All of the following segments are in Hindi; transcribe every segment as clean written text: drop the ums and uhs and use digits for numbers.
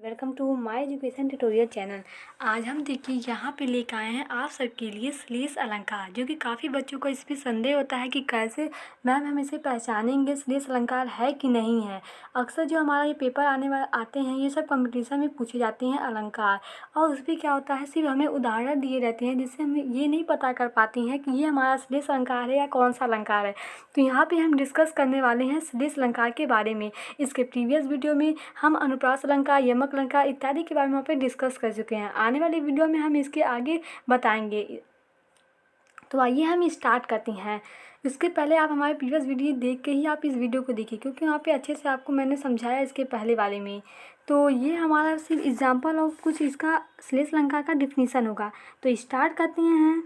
Welcome to my education tutorial channel. आज हम देखिए यहाँ पे लेकर आए हैं आप सबके लिए श्लेष अलंकार, जो कि काफ़ी बच्चों को इस पर संदेह होता है कि कैसे मैम हम इसे पहचानेंगे श्लेष अलंकार है कि नहीं है। अक्सर जो हमारा ये पेपर आते हैं ये सब कंपटीशन में पूछे जाते हैं अलंकार, और उस पर क्या होता है सिर्फ हमें उदाहरण दिए रहते हैं जिससे हम ये नहीं पता कर पाती हैं कि ये हमारा श्लेष अलंकार है या कौन सा अलंकार है। तो यहाँ पर हम डिस्कस करने वाले हैं श्लेष अलंकार के बारे में। इसके प्रीवियस वीडियो में हम अनुप्रास अलंकार, यमक अलंकार इत्यादि के बारे में वहाँ पे डिस्कस कर चुके हैं। आने वाली वीडियो में हम इसके आगे बताएंगे। तो आइए हम स्टार्ट करते हैं। इसके पहले आप हमारे प्रीवियस वीडियो देख के ही आप इस वीडियो को देखिए, क्योंकि वहाँ पे अच्छे से आपको मैंने समझाया इसके पहले वाले में। तो ये हमारा सिर्फ एग्जाम्पल और कुछ इसका श्लेष अलंकार का डिफिनीसन होगा। तो स्टार्ट करते हैं।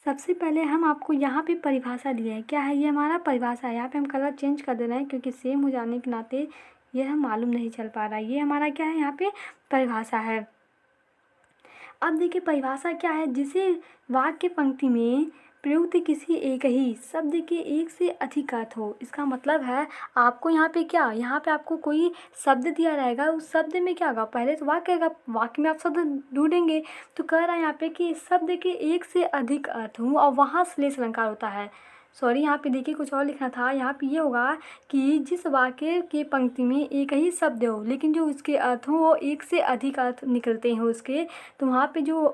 सबसे पहले हम आपको यहाँ पे परिभाषा दिए हैं। क्या है ये हमारा परिभाषा है। यहाँ पे हम कलर चेंज कर दे रहे हैं क्योंकि सेम हो जाने के नाते ये हम मालूम नहीं चल पा रहा है। ये हमारा क्या है, यहाँ पे परिभाषा है। अब देखिए परिभाषा क्या है, जिसे वाक्य पंक्ति में प्रयुक्त किसी एक ही शब्द के एक से अधिक अर्थ हो। इसका मतलब है आपको यहाँ पे आपको कोई शब्द दिया रहेगा, उस शब्द में क्या होगा, पहले तो वाक्य आएगा, वाक्य में आप शब्द ढूंढेंगे। तो कह रहा है यहाँ पे कि शब्द के एक से अधिक अर्थ हो और वहाँ श्लेष अलंकार होता है। सॉरी, यहाँ पे देखिए कुछ और लिखना था। यहाँ पे ये होगा कि जिस वाक्य के पंक्ति में एक ही शब्द हो लेकिन जो उसके अर्थ हो वो एक से अधिक अर्थ निकलते हैं उसके, तो वहाँ पे जो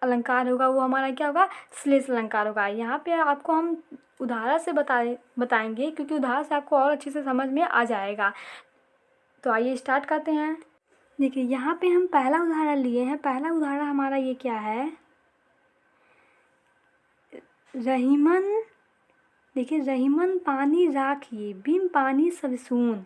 अलंकार होगा वो हमारा क्या होगा, श्लेष अलंकार होगा। यहाँ पे आपको हम उदाहरण से बताएंगे क्योंकि उदाहरण से आपको और अच्छे से समझ में आ जाएगा। तो आइए स्टार्ट करते हैं। देखिए यहाँ पे हम पहला उदाहरण लिए हैं। पहला उदाहरण हमारा ये क्या है, रहीमन। देखिए रहीमन पानी राखिए बिन पानी सब सून।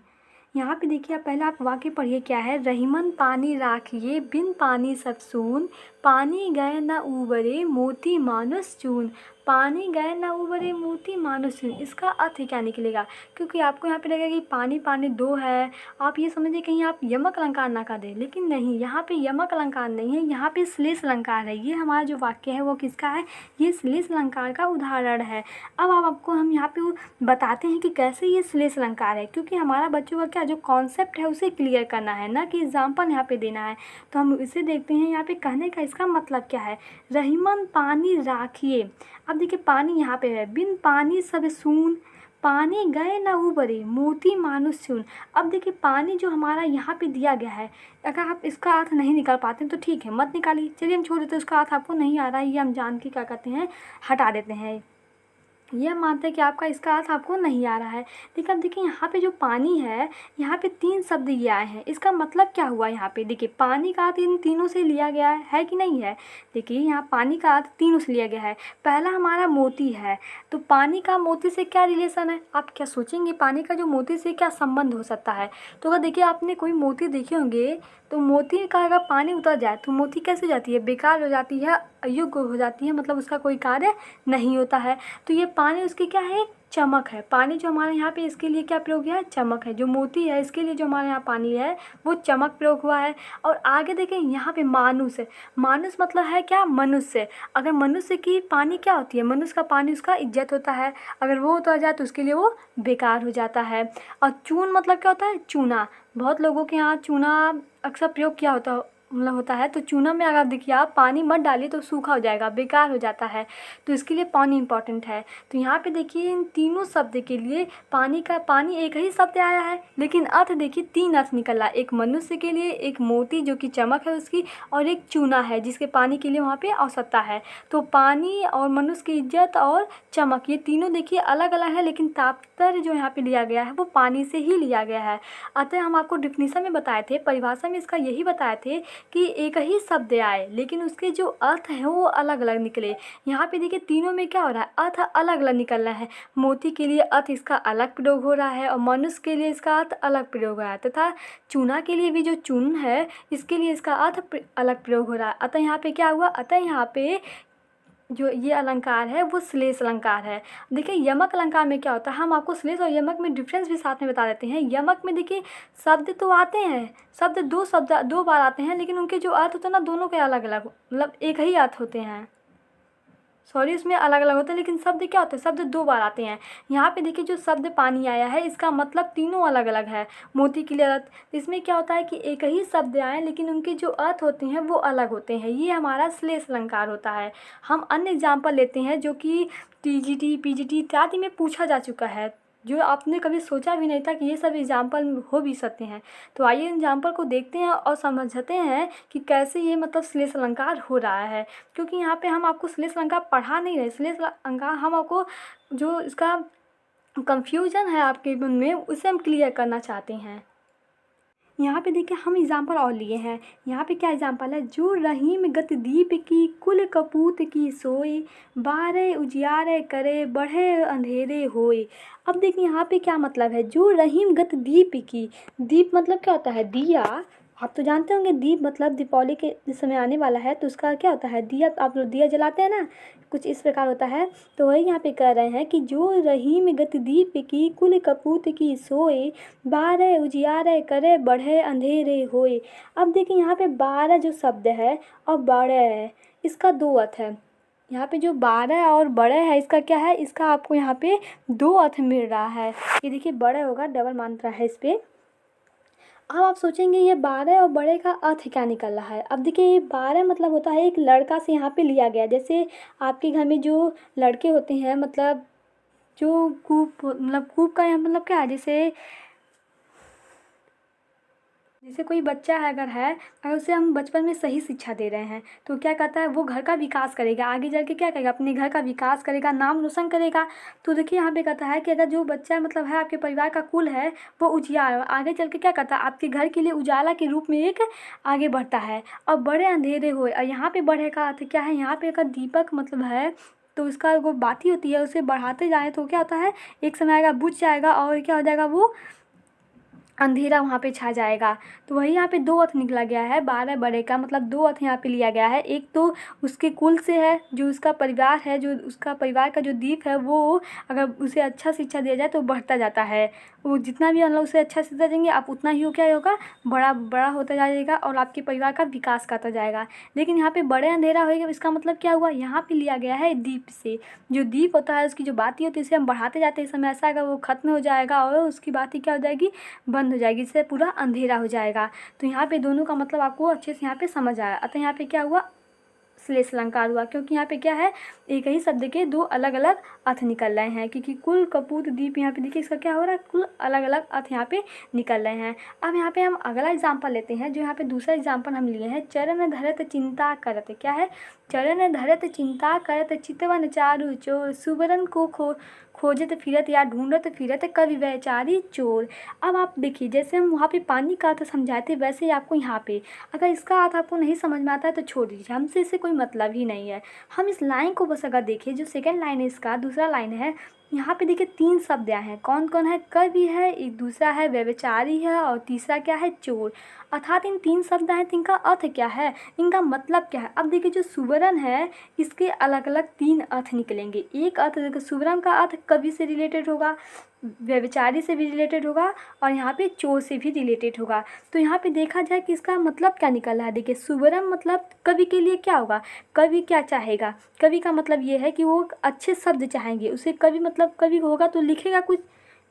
यहाँ पे देखिए पहले आप वाक्य पढ़िए क्या है, रहीमन पानी राखिए बिन पानी सब सून, पानी गए न उबरे मोती मानुष चून। पानी गए न उबरे मोती मानुष चून, इसका अर्थ क्या निकलेगा, क्योंकि आपको यहाँ पे लगेगा कि पानी पानी दो है, आप ये समझिए कहीं आप यमक अलंकार ना कर दें, लेकिन नहीं, यहाँ पे यमक अलंकार नहीं है, यहाँ पे श्लेष अलंकार है। ये हमारा जो वाक्य है वो किसका है, ये श्लेष अलंकार का उदाहरण है। अब आपको हम यहाँ पे बताते हैं कि कैसे ये श्लेष अलंकार है, क्योंकि हमारा बच्चों का क्या जो कॉन्सेप्ट है उसे क्लियर करना है, ना कि एग्जाम्पल यहाँ पे देना है। तो हम इसे देखते हैं। यहाँ पे कहने का इसका मतलब क्या है, रहीमन पानी राखिए। अब देखिए पानी यहाँ पे है, बिन पानी सब सून, पानी गए न उबरे मोती मानुष चून। अब देखिए पानी जो हमारा यहाँ पे दिया गया है, अगर आप इसका अर्थ नहीं निकाल पाते हैं तो ठीक है, मत निकालिए, चलिए हम छोड़ देते हैं। उसका अर्थ आपको नहीं आ रहा है, ये हम जान के क्या करते हैं, हटा देते हैं। ये हम मानते हैं कि आपका इसका अर्थ आपको नहीं आ रहा है। देखिए अब देखिए यहाँ पे जो पानी है, यहाँ पे तीन शब्द ये आए हैं। इसका मतलब क्या हुआ, यहाँ पे देखिए पानी का अर्थ इन तीनों से लिया गया है कि नहीं है। देखिए यहाँ पानी का अर्थ तीनों से लिया गया है। पहला हमारा मोती है, तो पानी का मोती से क्या रिलेशन है, आप क्या सोचेंगे पानी का जो मोती से क्या संबंध हो सकता है। तो अगर देखिए आपने कोई मोती देखे होंगे, तो मोती का अगर पानी उतर जाए तो मोती कैसे हो जाती है, बेकार हो जाती है, अयोग्य हो जाती है, मतलब उसका कोई कार्य नहीं होता है। तो ये पानी उसकी क्या है, चमक है। पानी जो हमारे यहाँ पे इसके लिए क्या प्रयोग है, चमक है। जो मोती है इसके लिए जो हमारे यहाँ पानी है वो चमक प्रयोग हुआ है। और आगे देखें यहाँ पे मानुष है। मानुष मतलब है क्या, मनुष्य। अगर मनुष्य की पानी क्या होती है, मनुष्य का पानी उसका इज्जत होता है, अगर वो उतर जाए तो उसके लिए वो बेकार हो जाता है। और चून मतलब क्या होता है, चूना। बहुत लोगों के यहाँ चूना अक्सर प्रयोग किया होता है। तो चूना में अगर देखिए आप पानी मत डालिए तो सूखा हो जाएगा, बेकार हो जाता है, तो इसके लिए पानी इंपॉर्टेंट है। तो यहाँ पे देखिए इन तीनों शब्द के लिए पानी एक ही शब्द आया है, लेकिन अर्थ देखिए तीन अर्थ निकल रहा है। एक मनुष्य के लिए, एक मोती जो कि चमक है उसकी, और एक चूना है जिसके पानी के लिए वहाँ पे आवश्यकता है। तो पानी और मनुष्य की इज्जत और चमक, ये तीनों देखिए अलग अलग है, लेकिन तात्पर्य जो यहाँ पे लिया गया है वो पानी से ही लिया गया है। अतः हम आपको डिफिनीशन में बताए थे, परिभाषा में इसका यही बताए थे कि एक ही शब्द आए लेकिन उसके जो अर्थ हैं वो अलग अलग निकले। यहाँ पे देखिए तीनों में क्या हो रहा है, अर्थ अलग अलग निकल रहा है। मोती के लिए अर्थ इसका अलग प्रयोग हो रहा है और मनुष्य के लिए इसका अर्थ अलग प्रयोग हो रहा है, तथा चूना के लिए भी जो चून है इसके लिए इसका अर्थ अलग प्रयोग हो रहा है। अतः यहाँ पे क्या हुआ, अतः यहाँ पे जो ये अलंकार है वो श्लेष अलंकार है। देखिए यमक अलंकार में क्या होता है, हम आपको श्लेष और यमक में डिफरेंस भी साथ में बता देते हैं। यमक में देखिए शब्द तो आते हैं, शब्द दो बार आते हैं, लेकिन उनके जो अर्थ होते हैं ना दोनों के अलग अलग, मतलब एक ही अर्थ होते हैं। सॉरी उसमें अलग अलग होते हैं, लेकिन शब्द क्या होते हैं, शब्द दो बार आते हैं। यहाँ पे देखिए जो शब्द पानी आया है इसका मतलब तीनों अलग अलग है। मोती के लिए अर्थ, इसमें क्या होता है कि एक ही शब्द आए लेकिन उनके जो अर्थ होते हैं वो अलग होते हैं, ये हमारा श्लेष अलंकार होता है। हम अन्य एग्जाम्पल लेते हैं जो कि टीजीटी पीजीटी इत्यादि में पूछा जा चुका है, जो आपने कभी सोचा भी नहीं था कि ये सब एग्जाम्पल हो भी सकते हैं। तो आइए एग्जाम्पल को देखते हैं और समझते हैं कि कैसे ये मतलब श्लेष अलंकार हो रहा है। क्योंकि यहाँ पे हम आपको श्लेष अलंकार पढ़ा नहीं रहे, श्लेष अलंकार हम आपको जो इसका कंफ्यूजन है आपके मन में उसे हम क्लियर करना चाहते हैं। यहाँ पे देखिए हम एग्जाम्पल और लिए हैं। यहाँ पे क्या एग्जाम्पल है, जो रहीम गति दीप की कुल कपूत की सोए, बारह उजियारे करे बढ़े अंधेरे होए। अब देखिए यहाँ पे क्या मतलब है, जो रहीम गति दीप की, दीप मतलब क्या होता है, दिया। आप तो जानते होंगे दीप मतलब दीपावली के समय आने वाला है तो उसका क्या होता है, दिया। आप लोग दिया जलाते हैं ना, कुछ इस प्रकार होता है। तो वही यहाँ पे कह रहे हैं कि जो रहीम गति दीप की कुल कपूत की सोए, बारह उजियारे करे बढ़े अंधेरे होए। अब देखिए यहाँ पे बारह जो शब्द है और बड़े है, इसका दो अर्थ है। यहाँ पे जो बारह और बड़े है इसका क्या है, इसका आपको यहाँ पे दो अर्थ मिल रहा है। ये देखिए बड़े होगा, डबल मात्रा है इस पे। अब आप सोचेंगे ये बारह और बड़े का अर्थ क्या निकल रहा है। अब देखिए ये बारह मतलब होता है एक लड़का से यहाँ पे लिया गया, जैसे आपके घर में जो लड़के होते हैं मतलब जो कूप, मतलब कूप का यहाँ मतलब क्या है, जैसे कोई बच्चा है अगर उसे हम बचपन में सही शिक्षा दे रहे हैं तो क्या कहता है, वो घर का विकास करेगा, आगे जा के क्या करेगा, अपने घर का विकास करेगा, नाम रोशन करेगा। तो देखिए यहाँ पे कहता है कि अगर जो बच्चा मतलब है आपके परिवार का कुल है वो उजियार, आगे चल के क्या करता है, आपके घर के लिए उजाला के रूप में एक आगे बढ़ता है। और बड़े अंधेरे हुए, और यहाँ पे बड़े का अर्थ क्या है, यहाँ पे अगर दीपक मतलब है तो उसका वो बाती होती है उसे बढ़ाते जाए तो क्या होता है, एक समय आएगा बुझ जाएगा और क्या हो जाएगा, वो अंधेरा वहाँ पे छा जाएगा। तो वही यहाँ पे दो अर्थ निकला गया है, बारह बड़े का मतलब दो अर्थ यहाँ पे लिया गया है। एक तो उसके कुल से है, जो उसका परिवार है, जो उसका परिवार का जो दीप है वो अगर उसे अच्छा शिक्षा दिया जाए तो बढ़ता जाता है। वो जितना भी मतलब उसे अच्छा शिक्षा देंगे आप उतना ही क्या होगा, बड़ा बड़ा होता जाएगा और आपके परिवार का विकास करता जाएगा। लेकिन यहाँ पे बड़े अंधेरा होएगा, इसका मतलब क्या हुआ, यहाँ पे लिया गया है दीप से। जो दीप होता है उसकी जो बाती होती है उसे हम बढ़ाते जाते हैं, इस समय ऐसा आएगा वो खत्म हो जाएगा और उसकी बाती क्या हो जाएगी, बंद हो जाएगी, इससे पूरा अंधेरा हो जाएगा। तो यहाँ पे दोनों का मतलब आपको अच्छे से यहाँ पे समझ आया। अतः यहाँ पे क्या हुआ, श्लेष अलंकार हुआ, क्योंकि यहाँ पे क्या है, एक ही शब्द के दो अलग अलग अर्थ निकल रहे हैं। क्योंकि कुल कपूत दीप, यहाँ पे देखिए इसका क्या हो रहा है, कुल अलग अलग अर्थ यहाँ पे निकल रहे हैं। अब यहाँ पे हम अगला एग्जाम्पल लेते हैं, जो यहाँ पे दूसरा एग्जाम्पल हम लिए हैं, चरण धरत चिंता करत। क्या है, चरण धरत चिंता करत चितवन चारु चोर, सुबरन को खोजत फिरत या ढूंढत फिरत कवि वैचारी चोर। अब आप देखिए जैसे हम वहाँ पे पानी का अर्थ समझाए थे वैसे ही आपको यहाँ पे अगर इसका अर्थ आपको नहीं समझ में आता है तो छोड़ दीजिए, हमसे इससे कोई मतलब ही नहीं है। हम इस लाइन को बस अगर देखिए, जो सेकंड लाइन है इसका, दूसरा लाइन है, यहाँ पे देखिए तीन शब्द हैं, कौन कौन है, कवि है, एक दूसरा है व्यभिचारी है और तीसरा क्या है, चोर। अर्थात इन तीन शब्द हैं तो इनका अर्थ क्या है, इनका मतलब क्या है। अब देखिए जो सुवर्ण है इसके अलग अलग तीन अर्थ निकलेंगे। एक अर्थ देखिए सुवर्ण का अर्थ कवि से रिलेटेड होगा, व्यभिचारी से भी रिलेटेड होगा और यहाँ पे चोर से भी रिलेटेड होगा। तो यहाँ पे देखा जाए कि इसका मतलब क्या निकल रहा है। देखिए सुवर्ण मतलब कवि के लिए क्या होगा, कवि क्या चाहेगा, कवि का मतलब ये है कि वो अच्छे शब्द चाहेंगे, उसे कवि मतलब कवि होगा तो लिखेगा, कुछ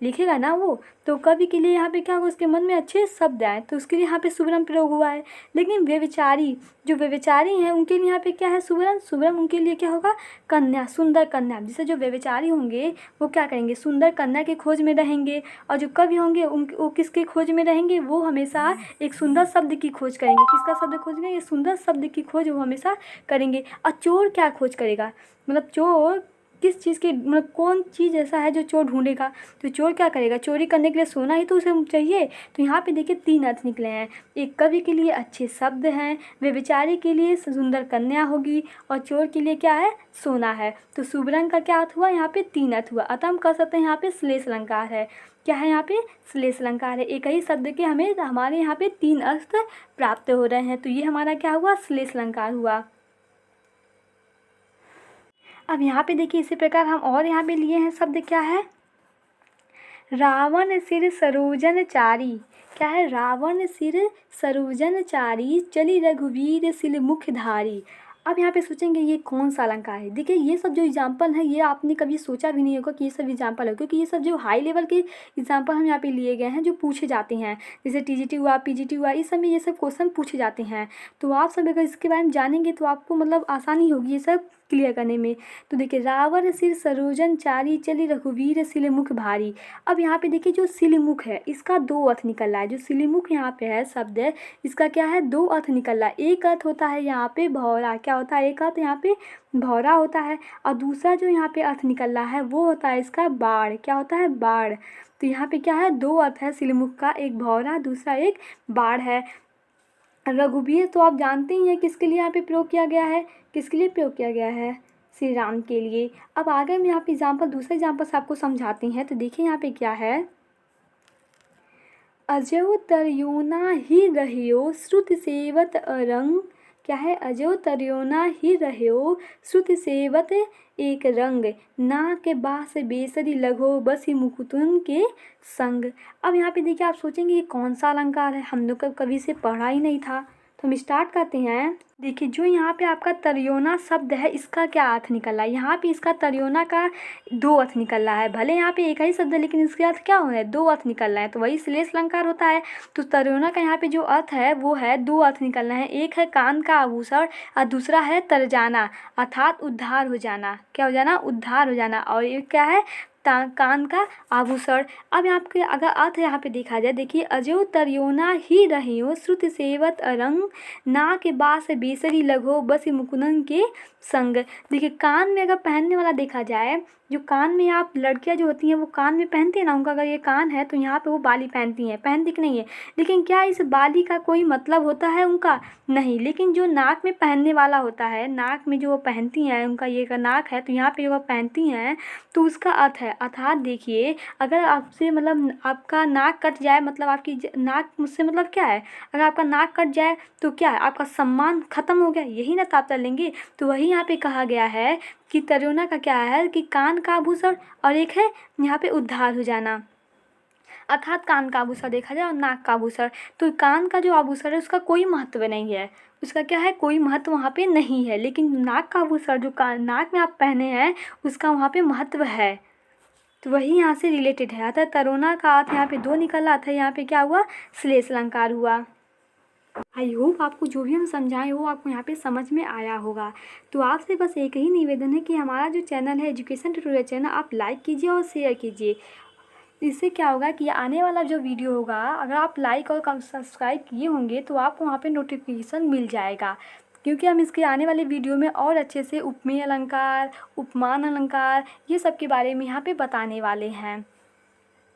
लिखेगा ना वो, तो कवि के लिए यहाँ पे क्या होगा, उसके मन में अच्छे शब्द आए तो उसके लिए यहाँ पे सुवर्ण प्रयोग हुआ है। लेकिन व्यभिचारी, जो व्यभिचारी हैं उनके लिए यहाँ पे क्या है, सुवर्ण, सुवर्ण उनके लिए क्या होगा, कन्या, सुंदर कन्या। जिससे जो व्यभिचारी होंगे वो क्या करेंगे, सुंदर कन्या की खोज में रहेंगे, और जो कवि होंगे वो किसके खोज में रहेंगे, वो हमेशा एक सुंदर शब्द की खोज करेंगे। किसका शब्द खोज करेंगे, सुंदर शब्द की खोज वो हमेशा करेंगे। और चोर क्या खोज करेगा, मतलब चोर किस चीज़ की, मतलब कौन चीज़ ऐसा है जो चोर ढूंढेगा, तो चोर क्या करेगा, चोरी करने के लिए सोना ही तो उसे चाहिए। तो यहाँ पे देखिए तीन अर्थ निकले हैं, एक कवि के लिए अच्छे शब्द हैं, व्यभिचारी के लिए सुंदर कन्या होगी और चोर के लिए क्या है, सोना है। तो सुवर्ण का क्या अर्थ हुआ, यहाँ पे तीन अर्थ हुआ। अतः हम कह सकते हैं यहाँ पे श्लेष अलंकार है। क्या है, यहाँ पे श्लेष अलंकार है, एक ही शब्द के हमारे यहाँ पे तीन अर्थ प्राप्त हो रहे हैं। तो ये हमारा क्या हुआ, श्लेष अलंकार हुआ। अब यहाँ पे देखिए इसी प्रकार हम और यहाँ पे लिए हैं शब्द, क्या है, रावण सिर सरोजन चारी। क्या है, रावण सिर सरोजन चारी, चली रघुवीर सिल मुखधारी। अब यहाँ पे सोचेंगे ये कौन सा अलंकार है। देखिए ये सब जो एग्जाम्पल है ये आपने कभी सोचा भी नहीं होगा कि ये सब एग्जाम्पल है, क्योंकि ये सब जो हाई लेवल के एग्जाम्पल हम यहाँ पे लिए गए हैं जो पूछे जाते हैं, जैसे टीजीटी हुआ, पीजीटी हुआ, इस सब में ये सब क्वेश्चन पूछे जाते हैं। तो आप सब अगर इसके बारे में जानेंगे तो आपको मतलब आसानी होगी ये सब क्लियर करने में। तो देखिए रावण सिर सरोजन चारी चली रघुवीर सिलमुख भारी। अब यहाँ पे देखिए जो सिलमुख है इसका दो अर्थ निकल रहा है। जो सिलमुख यहाँ पे है शब्द है इसका क्या है, दो अर्थ निकल रहा है। एक अर्थ होता है यहाँ पे भौरा, क्या होता है, एक अर्थ यहाँ पे भौरा होता है, और दूसरा जो यहाँ पे अर्थ निकल रहा है वो होता है इसका बाढ़, क्या होता है, बाढ़। तो यहाँ पे क्या है, दो अर्थ है सिलमुख का, एक भौरा दूसरा एक बाढ़ है। रघुवीर तो आप जानते ही हैं किसके लिए यहाँ पे प्रयोग किया गया है, किसके लिए प्रयोग किया गया है, श्री राम के लिए। अब आगे हम यहाँ पे एग्जाम्पल, दूसरे एग्जाम्पल से आपको समझाते हैं। तो देखिए यहाँ पे क्या है, अजो तरियोना ही रहियो श्रुति सेवत अरंग, क्या है, अजो तरियोना ही रहियो श्रुति सेवत एक रंग, ना के बास बेसरी लगो बसी मुकुटन के संग। अब यहाँ पे देखिए आप सोचेंगे ये कौन सा अलंकार है, हम लोग कभी से पढ़ा ही नहीं था। तो हम स्टार्ट करते हैं। देखिए जो यहाँ पे आपका तरियोना शब्द है इसका क्या अर्थ निकल रहा है, यहाँ पे इसका तरियोना का दो अर्थ निकल रहा है। भले यहाँ पे एक ही शब्द है लेकिन इसके अर्थ क्या हो रहे हैं, दो अर्थ निकल रहे हैं। तो वही श्लेष अलंकार होता है। तो तरियोना का यहाँ पे जो अर्थ है वो है, दो अर्थ निकल रहे हैं, एक है कान का आभूषण और दूसरा है तर जाना, अर्थात उद्धार हो जाना, क्या हो जाना, उद्धार हो जाना। और एक क्या है, कान का आभूषण। अब यहाँ पे अगर अर्थ यहाँ पे देखा जाए, देखिए अजो तरियोना ही रहियो श्रुति सेवत अरंग, ना के बास बेसरी लगो बस मुकुंदन के संग। देखिए कान में अगर पहनने वाला देखा जाए, जो कान में आप लड़कियां जो होती हैं वो कान में पहनती हैं ना, उनका अगर ये कान है तो यहाँ पे वो बाली पहनती हैं, पहनती कि नहीं है। लेकिन क्या इस बाली का कोई मतलब होता है उनका, नहीं। लेकिन जो नाक में पहनने वाला होता है, नाक में जो वो पहनती हैं, उनका ये का नाक है तो यहाँ पे जो वो पहनती हैं तो उसका अर्थ है। अर्थात देखिए अगर आपसे मतलब आपका नाक कट जाए, मतलब आपकी नाक मुझसे मतलब क्या है, अगर आपका नाक कट जाए तो क्या है, आपका सम्मान खत्म हो गया, यही ना तात्पर्य लेंगे। तो वही यहाँ पे कहा गया है कि तरियोना का क्या है कि कान का आभूषण, और एक है यहाँ पे उद्धार हो जाना, अर्थात कान का आभूषण देखा जाए और नाक का आभूषण। तो कान का जो आभूषण है उसका कोई महत्व नहीं है, उसका क्या है, कोई महत्व वहाँ पे नहीं है। लेकिन नाक का आभूषण जो नाक में आप पहने हैं उसका वहाँ पे महत्व है। तो वही यहाँ से रिलेटेड है। अतः तरोना का अर्थ यहाँ पे दो निकला था, यहाँ पे क्या हुआ, श्लेष अलंकार हुआ। आई होप आपको जो भी हम समझाएं वो आपको यहाँ पे समझ में आया होगा। तो आपसे बस एक ही निवेदन है कि हमारा जो चैनल है एजुकेशन ट्यूटोरियल चैनल, आप लाइक कीजिए और शेयर कीजिए। इससे क्या होगा कि आने वाला जो वीडियो होगा, अगर आप लाइक और सब्सक्राइब किए होंगे तो आपको वहाँ पे नोटिफिकेशन मिल जाएगा, क्योंकि हम इसके आने वाले वीडियो में और अच्छे से उपमेय अलंकार, उपमान अलंकार, ये सब के बारे में यहाँ पे बताने वाले हैं।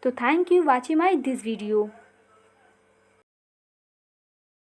तो thank you watching my this video.